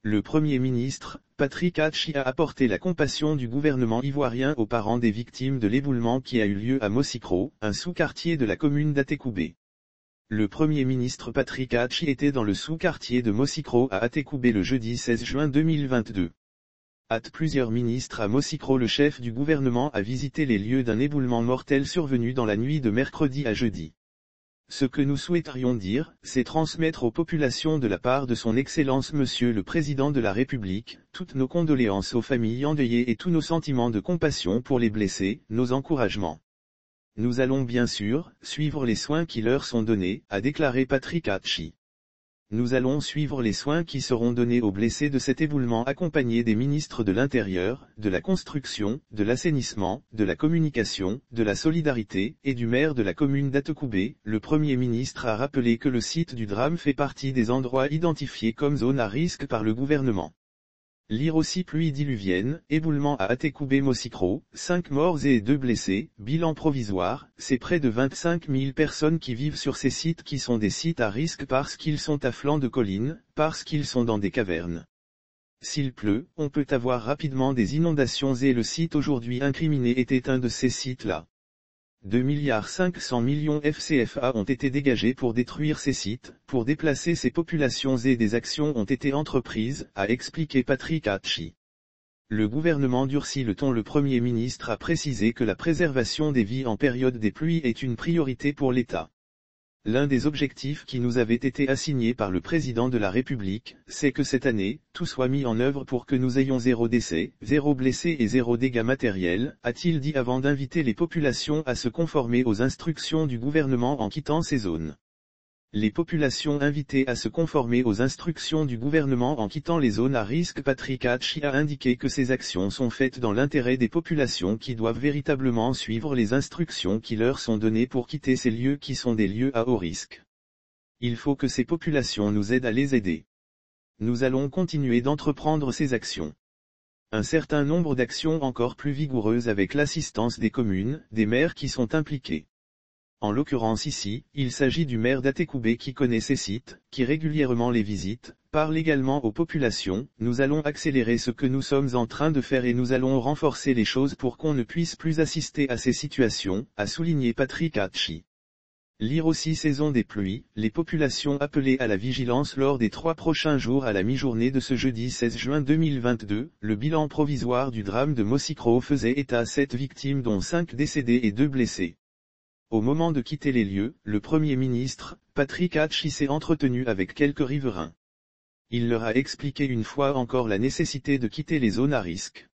Le Premier ministre, Patrick Hatchi, a apporté la compassion du gouvernement ivoirien aux parents des victimes de l'éboulement qui a eu lieu à Mosikro, un sous-quartier de la commune d'Atekoubé. Le Premier ministre Patrick Hatchi était dans le sous-quartier de Mosikro à Atekoubé le jeudi 16 juin 2022. Plusieurs ministres à Mosikro. Le chef du gouvernement a visité les lieux d'un éboulement mortel survenu dans la nuit de mercredi à jeudi. Ce que nous souhaiterions dire, c'est transmettre aux populations de la part de son Excellence Monsieur le Président de la République, toutes nos condoléances aux familles endeuillées et tous nos sentiments de compassion pour les blessés, nos encouragements. Nous allons bien sûr suivre les soins qui leur sont donnés, a déclaré Patrick Hatchi. Nous allons suivre les soins qui seront donnés aux blessés de cet éboulement, accompagnés des ministres de l'Intérieur, de la Construction, de l'Assainissement, de la Communication, de la Solidarité, et du maire de la commune d'Atekoubé. Le Premier ministre a rappelé que le site du drame fait partie des endroits identifiés comme zone à risque par le gouvernement. Lire aussi: pluie diluvienne, éboulement à Atekoubé-Mosikro, 5 morts et 2 blessés, bilan provisoire. C'est près de 25 000 personnes qui vivent sur ces sites qui sont des sites à risque parce qu'ils sont à flanc de collines, parce qu'ils sont dans des cavernes. S'il pleut, on peut avoir rapidement des inondations et le site aujourd'hui incriminé était un de ces sites-là. 2,5 milliards FCFA ont été dégagés pour détruire ces sites, pour déplacer ces populations et des actions ont été entreprises, a expliqué Patrick Hatchi. Le gouvernement durcit le ton. Le Premier ministre a précisé que la préservation des vies en période des pluies est une priorité pour l'État. L'un des objectifs qui nous avait été assigné par le Président de la République, c'est que cette année, tout soit mis en œuvre pour que nous ayons 0 décès, 0 blessés et 0 dégâts matériels, a-t-il dit avant d'inviter les populations à se conformer aux instructions du gouvernement en quittant ces zones. Les populations invitées à se conformer aux instructions du gouvernement en quittant les zones à risque. Patrick Hatchi a indiqué que ces actions sont faites dans l'intérêt des populations qui doivent véritablement suivre les instructions qui leur sont données pour quitter ces lieux qui sont des lieux à haut risque. Il faut que ces populations nous aident à les aider. Nous allons continuer d'entreprendre ces actions. Un certain nombre d'actions encore plus vigoureuses avec l'assistance des communes, des maires qui sont impliqués. En l'occurrence ici, il s'agit du maire d'Atekoubé qui connaît ces sites, qui régulièrement les visite, parle également aux populations. Nous allons accélérer ce que nous sommes en train de faire et nous allons renforcer les choses pour qu'on ne puisse plus assister à ces situations, a souligné Patrick Hatchi. Lire aussi: saison des pluies, les populations appelées à la vigilance lors des 3 prochains jours. À la mi-journée de ce jeudi 16 juin 2022, le bilan provisoire du drame de Mosikro faisait état à 7 victimes dont 5 décédés et 2 blessés. Au moment de quitter les lieux, le Premier ministre, Patrick Hatchi, s'est entretenu avec quelques riverains. Il leur a expliqué une fois encore la nécessité de quitter les zones à risque.